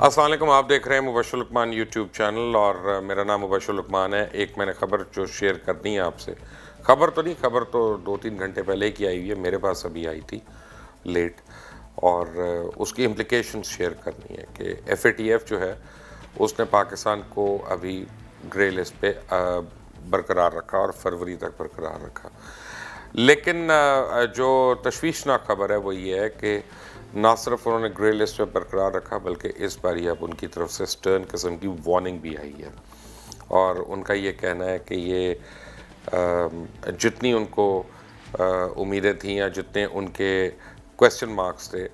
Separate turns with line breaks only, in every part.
السلام علیکم، آپ دیکھ رہے ہیں مبشر لقمان یوٹیوب چینل اور میرا نام مبشر لقمان ہے۔ ایک میں نے خبر جو شیئر کرنی ہے آپ سے، خبر تو 2-3 گھنٹے پہلے کی آئی ہوئی ہے، میرے پاس ابھی آئی تھی لیٹ، اور اس کی امپلیکیشنز شیئر کرنی ہے کہ ایف اے ٹی ایف جو ہے اس نے پاکستان کو ابھی گرے لسٹ پہ برقرار رکھا اور فروری تک برقرار رکھا۔ لیکن جو تشویشناک خبر ہے وہ یہ ہے کہ نہ صرف انہوں نے گرے لسٹ پہ برقرار رکھا بلکہ اس بار اب ان کی طرف سے سٹرن قسم کی وارننگ بھی آئی ہے، اور ان کا یہ کہنا ہے کہ یہ جتنی ان کو امیدیں تھیں یا جتنے ان کے کویسچن مارکس تھے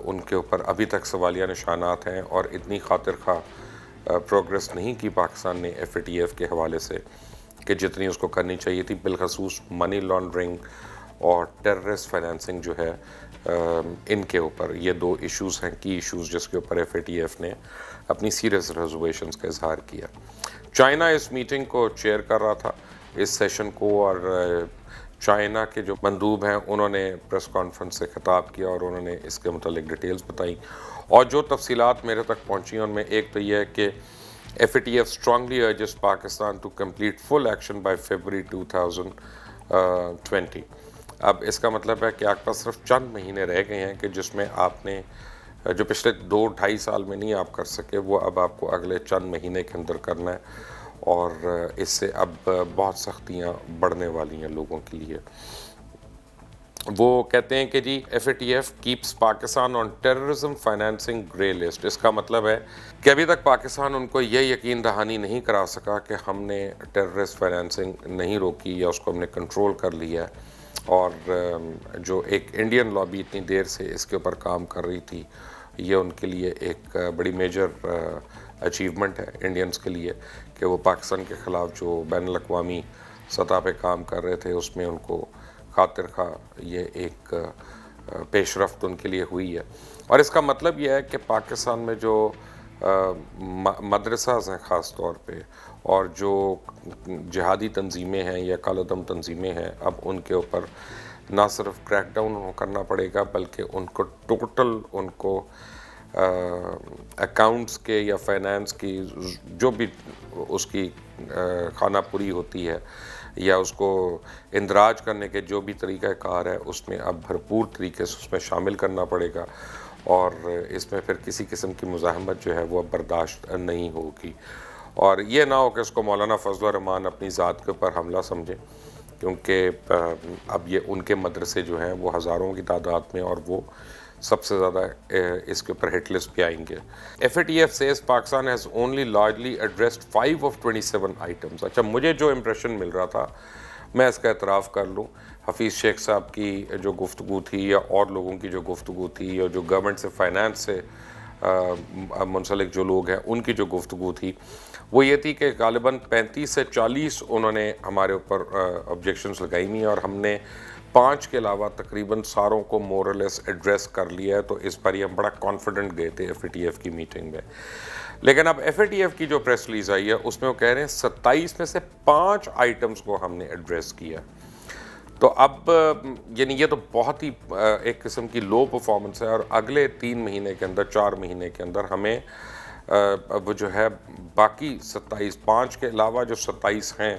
ان کے اوپر ابھی تک سوالیہ نشانات ہیں، اور اتنی خاطر خواہ پروگریس نہیں کی پاکستان نے ایف اے ٹی ایف کے حوالے سے کہ جتنی اس کو کرنی چاہیے تھی، بالخصوص منی لانڈرنگ اور ٹیررسٹ فائنینسنگ جو ہے ان کے اوپر۔ یہ 2 ایشوز ہیں، کی ایشوز، جس کے اوپر ایف اے ٹی ایف نے اپنی سیریس ریزرویشنز کا اظہار کیا۔ چائنا اس میٹنگ کو چیئر کر رہا تھا، اس سیشن کو، اور چائنا کے جو مندوب ہیں انہوں نے پریس کانفرنس سے خطاب کیا اور انہوں نے اس کے متعلق ڈیٹیلز بتائیں، اور جو تفصیلات میرے تک پہنچی ان میں ایک تو یہ ہے کہ F A T F strongly urges Pakistan to complete full action by February 2020۔ اب اس کا مطلب ہے کہ آپ کے پاس صرف چند مہینے رہ گئے ہیں کہ جس میں آپ نے جو پچھلے 2-2.5 سال میں نہیں آپ کر سکے وہ اب آپ کو اگلے چند مہینے کے اندر کرنا ہے، اور اس سے اب بہت سختیاں بڑھنے والی ہیں لوگوں کے لیے۔ وہ کہتے ہیں کہ جی F A T F keeps Pakistan on terrorism financing grey list. اس کا مطلب ہے کہ ابھی تک پاکستان ان کو یہ یقین دہانی نہیں کرا سکا کہ ہم نے ٹیررسٹ فائنینسنگ نہیں روکی یا اس کو ہم نے کنٹرول کر لیا ہے، اور جو ایک انڈین لابی اتنی دیر سے اس کے اوپر کام کر رہی تھی، یہ ان کے لیے ایک بڑی میجر اچیومنٹ ہے انڈینز کے لیے کہ وہ پاکستان کے خلاف جو بین الاقوامی سطح پہ کام کر رہے تھے اس میں ان کو خاطر خواہ یہ ایک پیش رفت ان کے لیے ہوئی ہے۔ اور اس کا مطلب یہ ہے کہ پاکستان میں جو مدرسہ ہیں خاص طور پہ، اور جو جہادی تنظیمیں ہیں یا کالعدم تنظیمیں ہیں، اب ان کے اوپر نہ صرف کریک ڈاؤن کرنا پڑے گا بلکہ ان کو ٹوٹل ان کو اکاؤنٹس کے یا فائنانس کی جو بھی اس کی خانہ پوری ہوتی ہے یا اس کو اندراج کرنے کے جو بھی طریقہ کار ہے اس میں اب بھرپور طریقے سے اس میں شامل کرنا پڑے گا، اور اس میں پھر کسی قسم کی مزاحمت جو ہے وہ اب برداشت نہیں ہوگی، اور یہ نہ ہو کہ اس کو مولانا فضل الرحمان اپنی ذات کے اوپر حملہ سمجھیں، کیونکہ اب یہ ان کے مدرسے جو ہیں وہ ہزاروں کی تعداد میں، اور وہ سب سے زیادہ اس کے اوپر ہٹ لسٹ پہ آئیں گے۔ F A T F says Pakistan has only largely addressed 5 of 27 items. اچھا، مجھے جو امپریشن مل رہا تھا میں اس کا اعتراف کر لوں، حفیظ شیخ صاحب کی جو گفتگو تھی یا اور لوگوں کی جو گفتگو تھی، اور جو گورنمنٹ سے فائنانس سے منسلک جو لوگ ہیں ان کی جو گفتگو تھی وہ یہ تھی کہ غالباً 35 سے 40 انہوں نے ہمارے اوپر آبجیکشنز لگائی ہوئی ہیں، اور ہم نے 5 کے علاوہ تقریباً ساروں کو مورلیس ایڈریس کر لیا ہے، تو اس پر ہم بڑا کانفیڈنٹ گئے تھے ایف اے ٹی ایف کی میٹنگ میں۔ لیکن اب ایف اے ٹی ایف کی جو پریس ریلیز آئی ہے اس میں وہ کہہ رہے ہیں 27 میں سے 5 آئٹمز کو ہم نے ایڈریس کیا، تو اب یعنی یہ تو بہت ہی ایک قسم کی لو پرفارمنس ہے، اور اگلے 3 مہینے کے اندر 4 مہینے کے اندر ہمیں وہ جو ہے باقی 27، 5 کے علاوہ جو 27 ہیں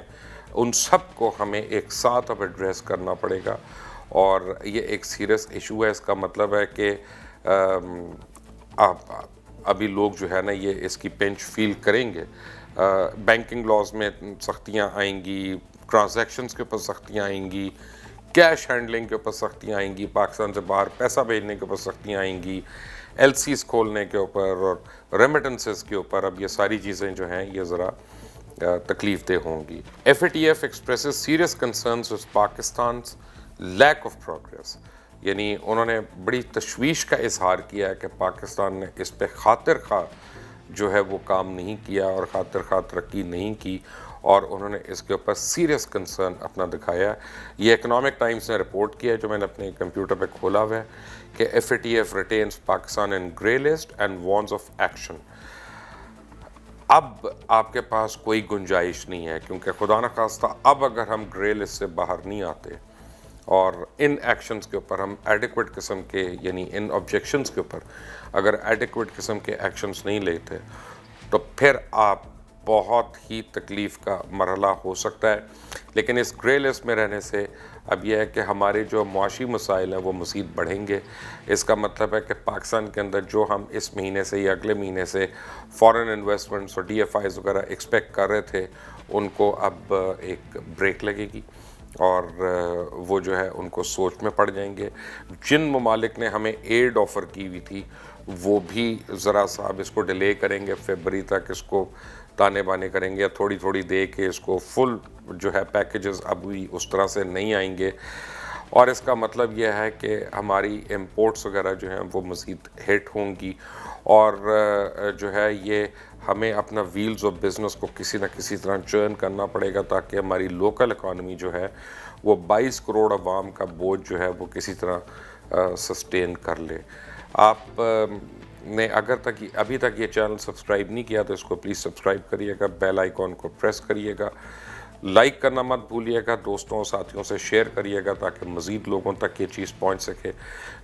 ان سب کو ہمیں ایک ساتھ اب ایڈریس کرنا پڑے گا، اور یہ ایک سیریس ایشو ہے۔ اس کا مطلب ہے کہ ابھی لوگ جو ہے نا یہ اس کی پنچ فیل کریں گے۔ بینکنگ لاز میں سختیاں آئیں گی، ٹرانزیکشنز کے اوپر سختیاں آئیں گی، کیش ہینڈلنگ کے اوپر سختیاں آئیں گی، پاکستان سے باہر پیسہ بھیجنے کے اوپر سختیاں آئیں گی، ایل سیز کھولنے کے اوپر اور ریمیٹنسز کے اوپر، اب یہ ساری چیزیں جو ہیں یہ ذرا تکلیف دہ ہوں گی۔ F A T F expresses serious concerns with Pakistan's lack of progress, یعنی انہوں نے بڑی تشویش کا اظہار کیا ہے کہ پاکستان نے اس پہ خاطر خواہ جو ہے وہ کام نہیں کیا اور خاطر خواہ ترقی نہیں کی، اور انہوں نے اس کے اوپر سیریس کنسرن اپنا دکھایا ہے۔ یہ اکنامک ٹائمز نے رپورٹ کیا ہے جو میں نے اپنے کمپیوٹر پہ کھولا ہوا ہے کہ F A T F retains Pakistan in grey list and warns of action. اب آپ کے پاس کوئی گنجائش نہیں ہے، کیونکہ خدا نخواستہ اب اگر ہم گرے لسٹ سے باہر نہیں آتے اور ان ایکشنز کے اوپر ہم ایڈیکویٹ قسم کے یعنی ان آبجیکشنز کے اوپر اگر ایڈیکویٹ قسم کے ایکشنز نہیں لیتے تو پھر آپ بہت ہی تکلیف کا مرحلہ ہو سکتا ہے. لیکن اس گرے لسٹ میں رہنے سے اب یہ ہے کہ ہمارے جو معاشی مسائل ہیں وہ مزید بڑھیں گے. اس کا مطلب ہے کہ پاکستان کے اندر جو ہم اس مہینے سے یا اگلے مہینے سے فورن انویسٹمنٹس اور ڈی ایف آئیز وغیرہ ایکسپیکٹ کر رہے تھے ان کو اب ایک بریک لگے گی اور وہ جو ہے ان کو سوچ میں پڑ جائیں گے. جن ممالک نے ہمیں ایڈ آفر کی ہوئی تھی وہ بھی ذرا صاحب اس کو ڈیلے کریں گے, فیبری تک اس کو تانے بانے کریں گے یا تھوڑی تھوڑی دے کے اس کو فل جو ہے پیکیجز اب بھی اس طرح سے نہیں آئیں گے. اور اس کا مطلب یہ ہے کہ ہماری امپورٹس وغیرہ جو ہیں وہ مزید ہٹ ہوں گی اور جو ہے یہ ہمیں اپنا ویلز آف بزنس کو کسی نہ کسی طرح چرن کرنا پڑے گا تاکہ ہماری لوکل اکانومی جو ہے وہ 22 کروڑ عوام کا بوجھ جو ہے وہ کسی طرح سسٹین کر لے. آپ نے اگر تک ابھی تک یہ چینل سبسکرائب نہیں کیا تو اس کو پلیز سبسکرائب کریے گا, بیل آئیکن کو پریس کریے گا, لائک کرنا مت بھولیے گا, دوستوں اور ساتھیوں سے شیئر کریے گا تاکہ مزید لوگوں تک یہ چیز پہنچ سکے.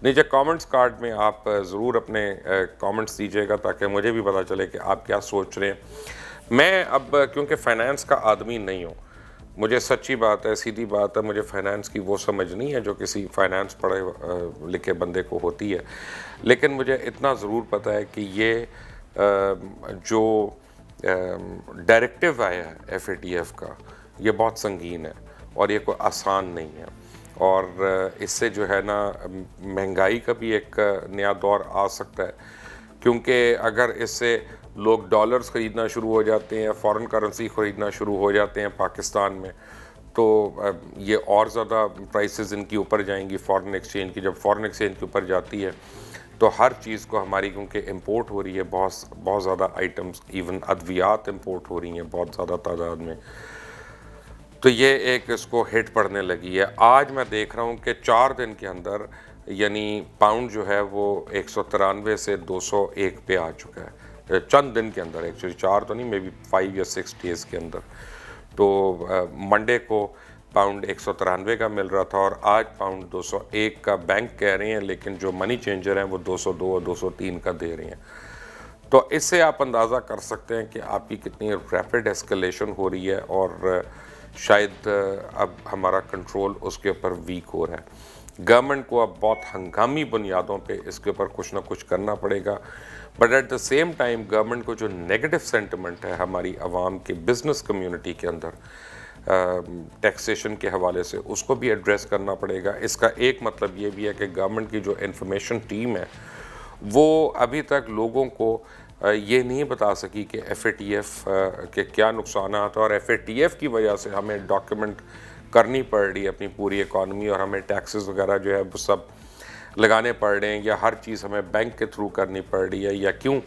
نیچے کامنٹس کارڈ میں آپ ضرور اپنے کامنٹس دیجیے گا تاکہ مجھے بھی پتہ چلے کہ آپ کیا سوچ رہے ہیں. میں اب کیونکہ فائنانس کا آدمی نہیں ہوں, مجھے سچی بات ہے, سیدھی بات ہے, مجھے فائنانس کی وہ سمجھ نہیں ہے جو کسی فائنانس پڑھے لکھے بندے کو ہوتی ہے. لیکن مجھے اتنا ضرور پتہ ہے کہ یہ جو ڈائریکٹیو آیا ہے ایف اے ٹی ایف کا یہ بہت سنگین ہے اور یہ کوئی آسان نہیں ہے. اور اس سے جو ہے نا مہنگائی کا بھی ایک نیا دور آ سکتا ہے, کیونکہ اگر اس سے لوگ ڈالرز خریدنا شروع ہو جاتے ہیں, فارن کرنسی خریدنا شروع ہو جاتے ہیں پاکستان میں, تو یہ اور زیادہ پرائسز ان کی اوپر جائیں گی فارن ایکسچینج کی. جب فارن ایکسچینج کے اوپر جاتی ہے تو ہر چیز کو ہماری کیونکہ امپورٹ ہو رہی ہے بہت زیادہ آئٹمز, ایون ادویات امپورٹ ہو رہی ہیں بہت زیادہ تعداد میں, تو یہ ایک اس کو ہٹ پڑنے لگی ہے. آج میں دیکھ رہا ہوں کہ 4 دن کے اندر یعنی پاؤنڈ جو ہے وہ 193 سے 201 پہ آ چکا ہے چند دن کے اندر, ایکچولی 4 تو نہیں, مے بی 5 یا 6 ڈیز کے اندر. تو منڈے کو پاؤنڈ 193 کا مل رہا تھا اور آج پاؤنڈ 201 کا بینک کہہ رہے ہیں, لیکن جو منی چینجر ہیں وہ 202 اور 203 کا دے رہے ہیں. تو اس سے آپ اندازہ کر سکتے ہیں کہ آپ کی کتنی ریپڈ ایسکلیشن ہو رہی ہے اور شاید اب ہمارا کنٹرول اس کے اوپر ویک ہو رہا ہے. گورنمنٹ کو اب بہت ہنگامی بنیادوں پہ اس کے اوپر کچھ نہ کچھ کرنا پڑے گا, but at the same time government کو جو نیگیٹو سینٹیمنٹ ہے ہماری عوام کی بزنس کمیونٹی کے اندر ٹیکسیشن کے حوالے سے, اس کو بھی ایڈریس کرنا پڑے گا. اس کا ایک مطلب یہ بھی ہے کہ گورنمنٹ کی جو انفارمیشن ٹیم ہے وہ ابھی تک لوگوں کو یہ نہیں بتا سکی کہ ایف اے ٹی ایف کے کیا نقصانات ہیں, اور ایف اے ٹی ایف کی وجہ سے ہمیں ڈاکیومنٹ کرنی پڑ رہی ہے اپنی پوری اکانومی, اور ہمیں ٹیکسز وغیرہ جو ہے وہ سب لگانے پڑ رہے ہیں, یا ہر چیز ہمیں بینک کے تھرو کرنی پڑ رہی ہے, یا کیوں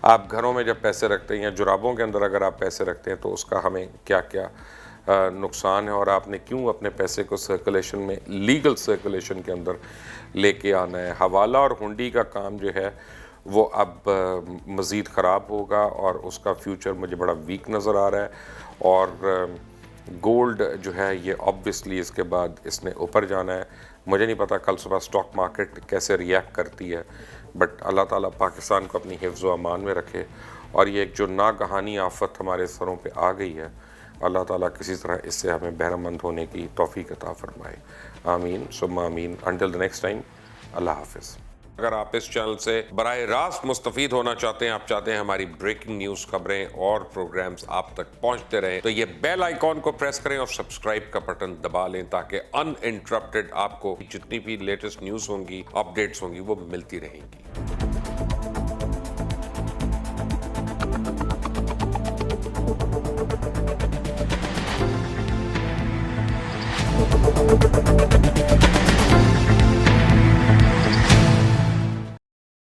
آپ گھروں میں جب پیسے رکھتے ہیں یا جرابوں کے اندر اگر آپ پیسے رکھتے ہیں تو اس کا ہمیں کیا کیا نقصان ہے, اور آپ نے کیوں اپنے پیسے کو سرکولیشن میں لیگل سرکولیشن کے اندر لے کے آنا ہے. حوالہ اور ہنڈی کا کام جو ہے وہ اب مزید خراب ہوگا اور اس کا فیوچر مجھے بڑا ویک نظر آ رہا ہے. اور گولڈ جو ہے یہ آبویسلی اس کے بعد اس نے اوپر جانا ہے. مجھے نہیں پتا کل صبح سٹاک مارکیٹ کیسے ریئیکٹ کرتی ہے, بٹ اللہ تعالیٰ پاکستان کو اپنی حفظ و امان میں رکھے, اور یہ ایک جو ناگہانی آفت ہمارے سروں پہ آ گئی ہے اللہ تعالیٰ کسی طرح اس سے ہمیں بہرہ مند ہونے کی توفیق عطا فرمائے. آمین ثم آمین. انٹل دی نیکسٹ ٹائم, اللہ حافظ. اگر آپ اس چینل سے براہ راست مستفید ہونا چاہتے ہیں, آپ چاہتے ہیں ہماری بریکنگ نیوز خبریں اور پروگرامز آپ تک پہنچتے رہیں, تو یہ بیل آئیکن کو پریس کریں اور سبسکرائب کا بٹن دبا لیں تاکہ ان انٹرپٹڈ آپ کو جتنی بھی لیٹسٹ نیوز ہوں گی, اپڈیٹس ہوں گی, وہ ملتی رہیں گی.